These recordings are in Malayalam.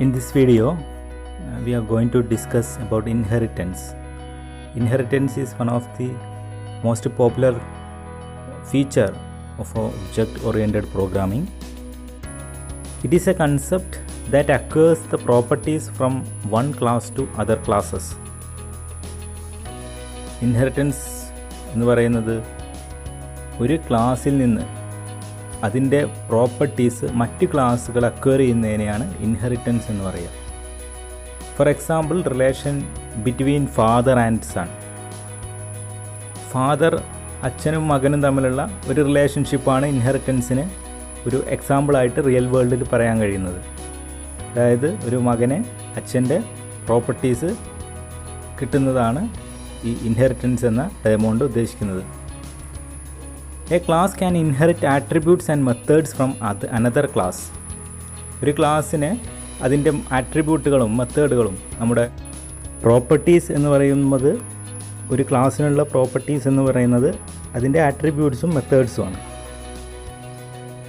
In this video, we are going to discuss about inheritance. Inheritance is one of the most popular feature of object-oriented programming. It is a concept that acquires the properties from one class to other classes. Inheritance എന്ന് പറയുന്നത് ഒരു ക്ലാസ്സിൽ നിന്ന് അതിൻ്റെ പ്രോപ്പർട്ടീസ് മറ്റ് ക്ലാസ്സുകൾ അക്വയർ ചെയ്യുന്നതിനെയാണ് ഇൻഹെറിറ്റൻസ് എന്ന് പറയുക. For example, relation between father and son. Father അച്ഛനും മകനും തമ്മിലുള്ള ഒരു റിലേഷൻഷിപ്പാണ് ഇൻഹെറിറ്റൻസിന് ഒരു എക്സാമ്പിളായിട്ട് റിയൽ വേൾഡിൽ പറയാൻ കഴിയുന്നത്. അതായത് ഒരു മകനെ അച്ഛൻ്റെ പ്രോപ്പർട്ടീസ് കിട്ടുന്നതാണ് ഈ ഇൻഹെറിറ്റൻസ് എന്ന ടേം കൊണ്ട് ഉദ്ദേശിക്കുന്നത്. A class can inherit attributes and methods from another class. ഒരു ക്ലാസ്സിന് അതിൻ്റെ ആട്രിബ്യൂട്ടുകളും മെത്തേഡുകളും, നമ്മുടെ പ്രോപ്പർട്ടീസ് എന്ന് പറയുന്നത്, ഒരു ക്ലാസ്സിനുള്ള പ്രോപ്പർട്ടീസ് എന്ന് പറയുന്നത് അതിൻ്റെ ആട്രിബ്യൂട്ട്സും മെത്തേഡ്സുമാണ്.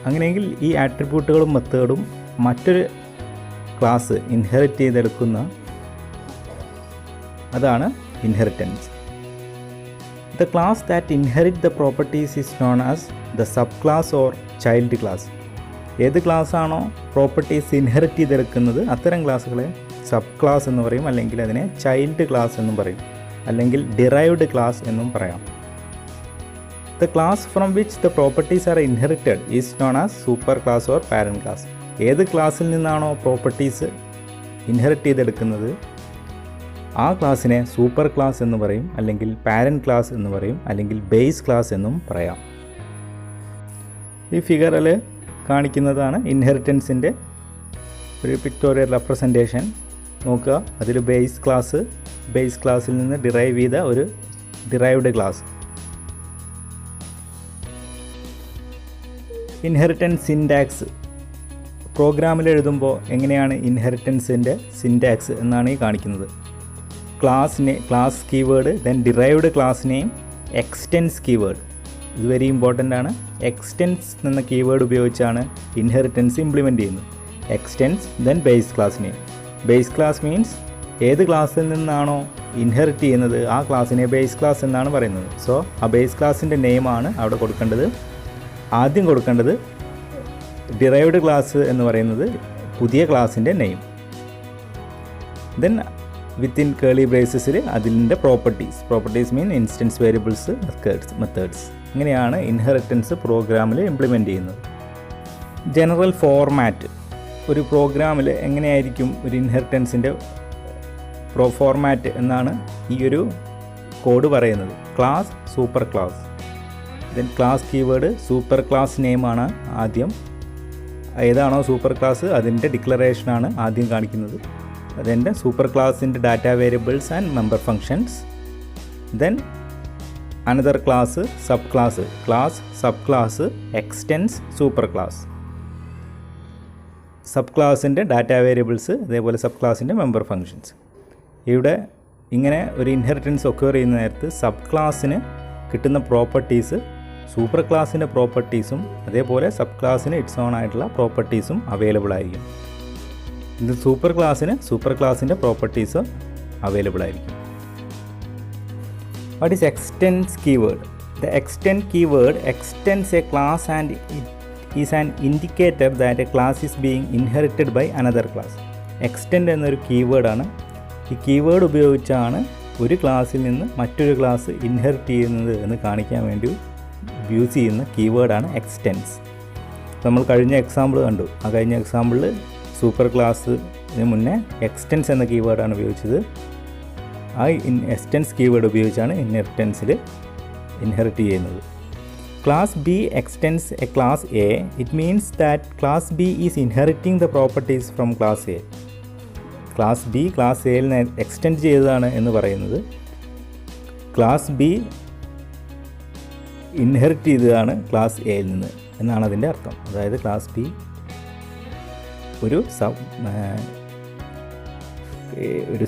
അങ്ങനെയെങ്കിൽ ഈ ആട്രിബ്യൂട്ടുകളും മെത്തേഡും മറ്റൊരു ക്ലാസ് ഇൻഹെറിറ്റ് ചെയ്തെടുക്കുന്ന അതാണ് inheritance. The class that inherit the properties is known as the subclass or child class. ഏത് ക്ലാസ്സാണോ പ്രോപ്പർട്ടീസ് ഇൻഹെറിറ്റ് ചെയ്തെടുക്കുന്നത് അത്തരം ക്ലാസ്സുകളെ സബ് ക്ലാസ് എന്ന് പറയും, അല്ലെങ്കിൽ അതിനെ ചൈൽഡ് ക്ലാസ് എന്നും പറയും, അല്ലെങ്കിൽ ഡിറൈവ്ഡ് ക്ലാസ് എന്നും പറയാം. The class from which the properties are inherited is known as super class or parent class. ഏത് ക്ലാസ്സിൽ നിന്നാണോ പ്രോപ്പർട്ടീസ് ഇൻഹെറിറ്റ് ചെയ്തെടുക്കുന്നത് ആ ക്ലാസ്സിനെ സൂപ്പർ ക്ലാസ് എന്ന് പറയും, അല്ലെങ്കിൽ പാരൻറ്റ് ക്ലാസ് എന്ന് പറയും, അല്ലെങ്കിൽ ബേസ് ക്ലാസ് എന്നും പറയാം. ഈ ഫിഗറിൽ കാണിക്കുന്നതാണ് ഇൻഹെറിറ്റൻസിൻ്റെ ഒരു പിക്ടോറിയൽ റെപ്രസെൻറ്റേഷൻ. നോക്കുക, അതിൽ ബേസ് ക്ലാസ്സിൽ നിന്ന് ഡിറൈവ് ചെയ്ത ഒരു ഡിറൈവ്ഡ് ക്ലാസ്. ഇൻഹെറിറ്റൻസ് സിൻടാക്സ് പ്രോഗ്രാമിൽ എഴുതുമ്പോൾ എങ്ങനെയാണ് ഇൻഹെറിറ്റൻസിൻ്റെ സിൻടാക്സ് എന്നാണ് ഈ കാണിക്കുന്നത്. Class keyword, then derived class name, extends keyword. ഇത് വെരി ഇമ്പോർട്ടൻ്റ് ആണ്. എക്സ്റ്റെൻസ് എന്ന കീവേഡ് ഉപയോഗിച്ചാണ് ഇൻഹെറിറ്റൻസ് ഇംപ്ലിമെൻറ്റ് ചെയ്യുന്നത്. Extends, then base class name. Base class means ഏത് ക്ലാസ്സിൽ നിന്നാണോ ഇൻഹെറിറ്റ് ചെയ്യുന്നത് ആ ക്ലാസ്സിനെ ബേസ് ക്ലാസ് എന്നാണ് പറയുന്നത്. സോ ആ ബേസ് ക്ലാസ്സിൻ്റെ നെയിമാണ് അവിടെ കൊടുക്കേണ്ടത്. ആദ്യം കൊടുക്കേണ്ടത് ഡിറൈവ്ഡ് ക്ലാസ് എന്ന് പറയുന്നത് പുതിയ ക്ലാസ്സിൻ്റെ നെയിം. ദെൻ വിത്തിൻ കേളി ബ്രേസസിൽ അതിൻ്റെ പ്രോപ്പർട്ടീസ് മീൻ ഇൻസ്റ്റൻസ് വേരിയബിൾസ്, മെത്തേഡ്സ്. ഇങ്ങനെയാണ് ഇൻഹെറിറ്റൻസ് പ്രോഗ്രാമിൽ ഇംപ്ലിമെൻറ്റ് ചെയ്യുന്നത്. ജനറൽ ഫോർമാറ്റ്, ഒരു പ്രോഗ്രാമിൽ എങ്ങനെയായിരിക്കും ഒരു ഇൻഹെറിറ്റൻസിൻ്റെ ഫോർമാറ്റ് എന്നാണ് ഈ ഒരു കോഡ് പറയുന്നത്. Class, super class, then class keyword, super class നെയിമാണ് ആദ്യം. ഏതാണോ സൂപ്പർ ക്ലാസ് അതിൻ്റെ ഡിക്ലറേഷനാണ് ആദ്യം കാണിക്കുന്നത്. അതിൻ്റെ സൂപ്പർ ക്ലാസിൻ്റെ data variables and member functions. Then another class, sub class, extends, super class. Sub ക്ലാസിൻ്റെ ഡാറ്റ വേരിയബിൾസ്, അതേപോലെ സബ് ക്ലാസിൻ്റെ മെമ്പർ ഫങ്ഷൻസ്. ഇവിടെ ഇങ്ങനെ ഒരു ഇൻഹെറിറ്റൻസ് ഒക്വയർ ചെയ്യുന്ന നേരത്ത് സബ് ക്ലാസ്സിന് കിട്ടുന്ന പ്രോപ്പർട്ടീസ് സൂപ്പർ ക്ലാസിൻ്റെ പ്രോപ്പർട്ടീസും അതേപോലെ സബ് ക്ലാസ്സിന് ഇറ്റ്സ് ഓൺ ആയിട്ടുള്ള പ്രോപ്പർട്ടീസും അവൈലബിൾ ആയിരിക്കും. ഇത് സൂപ്പർ ക്ലാസിൻ്റെ പ്രോപ്പർട്ടീസ് അവൈലബിൾ ആയിരിക്കും. What is extends keyword? The extend keyword extends a class and it is an indicator that a class is being inherited by another class. Extend എന്നൊരു കീവേഡാണ്. ഈ കീവേഡ് ഉപയോഗിച്ചാണ് ഒരു ക്ലാസ്സിൽ നിന്ന് മറ്റൊരു ക്ലാസ് ഇൻഹെറിറ്റ് ചെയ്യുന്നത് എന്ന് കാണിക്കാൻ വേണ്ടി യൂസ് ചെയ്യുന്ന കീവേഡാണ് എക്സ്റ്റെൻസ്. നമ്മൾ കഴിഞ്ഞ എക്സാമ്പിൾ കണ്ടു. ആ കഴിഞ്ഞ എക്സാമ്പിളിൽ സൂപ്പർ ക്ലാസ്സിന് മുന്നേ എക്സ്റ്റെൻസ് എന്ന കീവേഡാണ് ഉപയോഗിച്ചത്. ആ എക്സ്റ്റെൻസ് കീവേഡ് ഉപയോഗിച്ചാണ് ഇൻഹെറിറ്റൻസിൽ ഇൻഹെറിറ്റ് ചെയ്യുന്നത്. Class B extends A class A. It means that class B is inheriting the properties from class A. Class B class എയിൽ എക്സ്റ്റെൻഡ് ചെയ്തതാണ് എന്ന് പറയുന്നത് ക്ലാസ് ബി ഇൻഹെറിറ്റ് ചെയ്തതാണ് ക്ലാസ് എയിൽ നിന്ന് എന്നാണ് അതിൻ്റെ അർത്ഥം. അതായത് ക്ലാസ് ബി ഒരു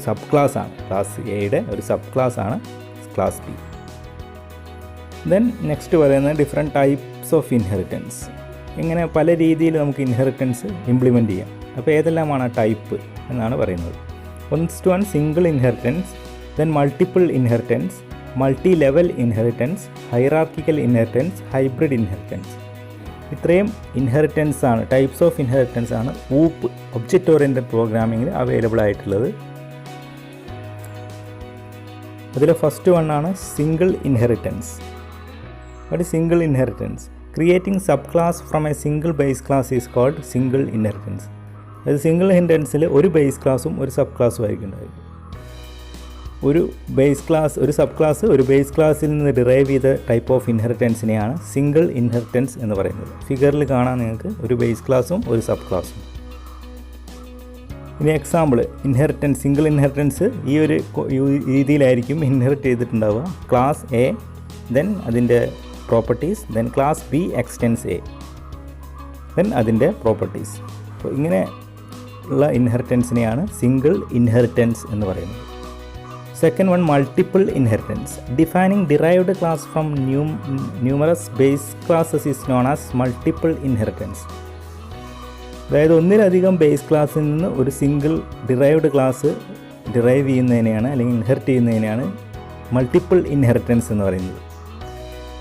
സബ് ക്ലാസ്സാണ്. ക്ലാസ് എയുടെ ഒരു സബ് ക്ലാസ്സാണ് ക്ലാസ് ബി. ദെൻ നെക്സ്റ്റ് പറയുന്നത് ഡിഫറെൻറ്റ് ടൈപ്സ് ഓഫ് ഇൻഹെറിറ്റൻസ്. ഇങ്ങനെ പല രീതിയിൽ നമുക്ക് ഇൻഹെറിറ്റൻസ് ഇംപ്ലിമെൻറ്റ് ചെയ്യാം. അപ്പോൾ ഏതെല്ലാമാണ് ടൈപ്പ് എന്നാണ് പറയുന്നത്. First one single inheritance, then multiple inheritance, multi level inheritance, hierarchical inheritance, hybrid inheritance. ഇത്രയും ഇൻഹെറിറ്റൻസ് ആണ്, ടൈപ്സ് ഓഫ് ഇൻഹെറിറ്റൻസ് ആണ് ഊപ്പ് ഒബ്ജക്റ്റ് ഓറിയൻറ്റഡ് പ്രോഗ്രാമിങ്ങിൽ അവൈലബിൾ ആയിട്ടുള്ളത്. അതിൽ ഫസ്റ്റ് വൺ ആണ് single inheritance. What is single inheritance? Creating sub class from a single base class is called single inheritance. അതായത് സിംഗിൾ ഇൻഹെറിറ്റൻസിൽ ഒരു ബേസ് ക്ലാസ്സും ഒരു സബ് ക്ലാസ്സും ആയിരിക്കും ഉണ്ടായിരിക്കും. ഒരു ബേസ് ക്ലാസ്, ഒരു സബ് ക്ലാസ് ഒരു ബേസ് ക്ലാസ്സിൽ നിന്ന് ഡിറൈവ് ചെയ്ത ടൈപ്പ് ഓഫ് ഇൻഹെറിറ്റൻസിനെയാണ് സിംഗിൾ ഇൻഹെറിറ്റൻസ് എന്ന് പറയുന്നത്. ഫിഗറിൽ കാണാൻ നിങ്ങൾക്ക് ഒരു ബേസ് ക്ലാസ്സും ഒരു സബ് ക്ലാസ്സും. ഇനി എക്സാമ്പിൾ ഇൻഹെറിറ്റൻസ്, സിംഗിൾ ഇൻഹെറിറ്റൻസ് ഈ ഒരു രീതിയിലായിരിക്കും ഇൻഹെറിറ്റ് ചെയ്തിട്ടുണ്ടാവുക. ക്ലാസ് എ, ദെൻ അതിൻ്റെ properties, then class B extends A, then അതിൻ്റെ പ്രോപ്പർട്ടീസ്. അപ്പോൾ ഇങ്ങനെ ഉള്ള ഇൻഹെറിറ്റൻസിനെയാണ് സിംഗിൾ ഇൻഹെറിറ്റൻസ് എന്ന് പറയുന്നത്. Second one multiple inheritance. Defining derived class from numerous base classes is known as multiple inheritance. അതായത് ഒന്നിലധികം ബേസ് ക്ലാസ്സിൽ നിന്ന് ഒരു സിംഗിൾ ഡിറൈവ്ഡ് ക്ലാസ് ഡിറൈവ് ചെയ്യുന്നതിനെയാണ് അല്ലെങ്കിൽ ഇൻഹെറിറ്റ് ചെയ്യുന്നതിനെയാണ് മൾട്ടിപ്പിൾ ഇൻഹെറിറ്റൻസ് എന്ന് പറയുന്നത്.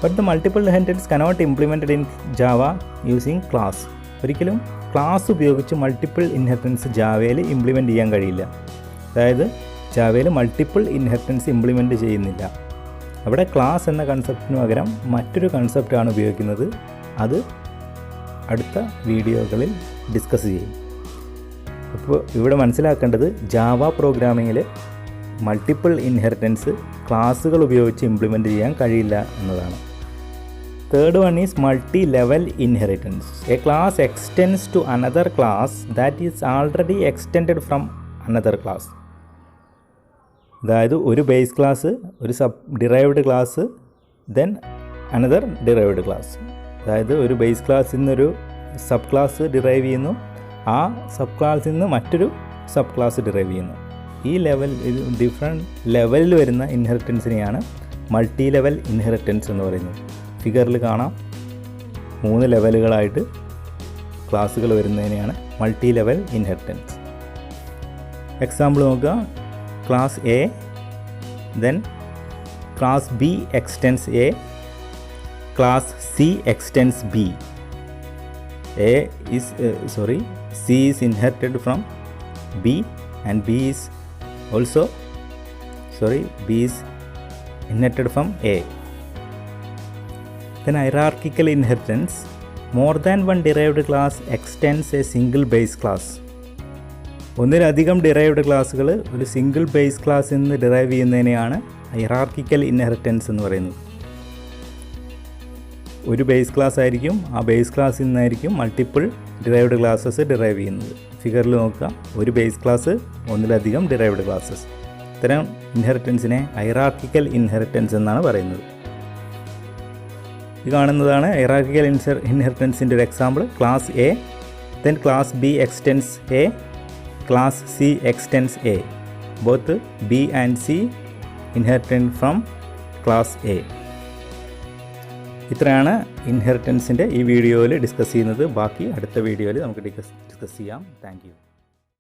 But the multiple inheritance cannot implemented in Java using class. ഒരിക്കലും ക്ലാസ് ഉപയോഗിച്ച് മൾട്ടിപ്പിൾ ഇൻഹെറിറ്റൻസ് ജാവയിൽ ഇംപ്ലിമെൻറ്റ് ചെയ്യാൻ കഴിയില്ല. അതായത് ജാവയിൽ മൾട്ടിപ്പിൾ ഇൻഹെറിറ്റൻസ് ഇംപ്ലിമെൻറ്റ് ചെയ്യുന്നില്ല. അവിടെ ക്ലാസ് എന്ന കൺസെപ്റ്റിന് പകരം മറ്റൊരു കൺസെപ്റ്റാണ് ഉപയോഗിക്കുന്നത്. അത് അടുത്ത വീഡിയോകളിൽ ഡിസ്കസ് ചെയ്യും. അപ്പോൾ ഇവിടെ മനസ്സിലാക്കേണ്ടത് ജാവ പ്രോഗ്രാമിങ്ങിൽ മൾട്ടിപ്പിൾ ഇൻഹെറിറ്റൻസ് ക്ലാസ്സുകൾ ഉപയോഗിച്ച് ഇംപ്ലിമെൻറ്റ് ചെയ്യാൻ കഴിയില്ല എന്നതാണ്. Third one is multi level inheritance. A class extends to another class that is already extended from another class. അതായത് ഒരു ബേസ് ക്ലാസ്, ഒരു sub derived class, then another derived class. അതായത് ഒരു ബേസ് ക്ലാസ്സിൽ നിന്നൊരു സബ് ക്ലാസ് ഡിറൈവ് ചെയ്യുന്നു, ആ സബ് ക്ലാസ്സിൽ നിന്ന് മറ്റൊരു സബ് ക്ലാസ് ഡിറൈവ് ചെയ്യുന്നു. ഈ ഡിഫറെൻറ്റ് ലെവലിൽ വരുന്ന ഇൻഹെറിറ്റൻസിനെയാണ് മൾട്ടി ലെവൽ ഇൻഹെറിറ്റൻസ് എന്ന് പറയുന്നത്. ഫിഗറിൽ കാണാം 3 ലെവലുകളായിട്ട് ക്ലാസ്സുകൾ വരുന്നതിനെയാണ് മൾട്ടി ലെവൽ ഇൻഹെറിറ്റൻസ്. എക്സാമ്പിൾ നോക്കുക. Class A, then class B extends A, class C extends B. C is inherited from B and B is inherited from A. Then hierarchical inheritance. More than one derived class extends a single base class. ഒന്നിലധികം ഡിറൈവ്ഡ് ക്ലാസ്സുകൾ ഒരു സിംഗിൾ ബേസ് ക്ലാസ്സിൽ നിന്ന് ഡിറൈവ് ചെയ്യുന്നതിനെയാണ് ഹൈറാർക്കിക്കൽ ഇൻഹെറിറ്റൻസ് എന്ന് പറയുന്നത്. ഒരു ബേസ് ക്ലാസ് ആയിരിക്കും, ആ ബേസ് ക്ലാസ്സിൽ നിന്നായിരിക്കും മൾട്ടിപ്പിൾ ഡിറൈവ്ഡ് ക്ലാസ്സസ് ഡിറൈവ് ചെയ്യുന്നത്. ഫിഗറിൽ നോക്കുക, ഒരു ബേസ് ക്ലാസ്, ഒന്നിലധികം ഡിറൈവ്ഡ് ക്ലാസ്സസ്. ഇത്തരം ഇൻഹെറിറ്റൻസിനെ ഹൈറാർക്കിക്കൽ ഇൻഹെറിറ്റൻസ് എന്നാണ് പറയുന്നത്. ഇത് കാണുന്നതാണ് ഹൈറാർക്കിക്കൽ ഇൻഹെറിറ്റൻസിൻ്റെ ഒരു example. Class A, then class B extends A, class C extends A. Both B and C inherited from class A. ഇത്രയാണ് ഇൻഹെറിറ്റൻസിൻ്റെ ഈ വീഡിയോയിൽ ഡിസ്കസ് ചെയ്യുന്നത്. ബാക്കി അടുത്ത വീഡിയോയിൽ നമുക്ക് ഡിസ്കസ് ചെയ്യാം. Thank you.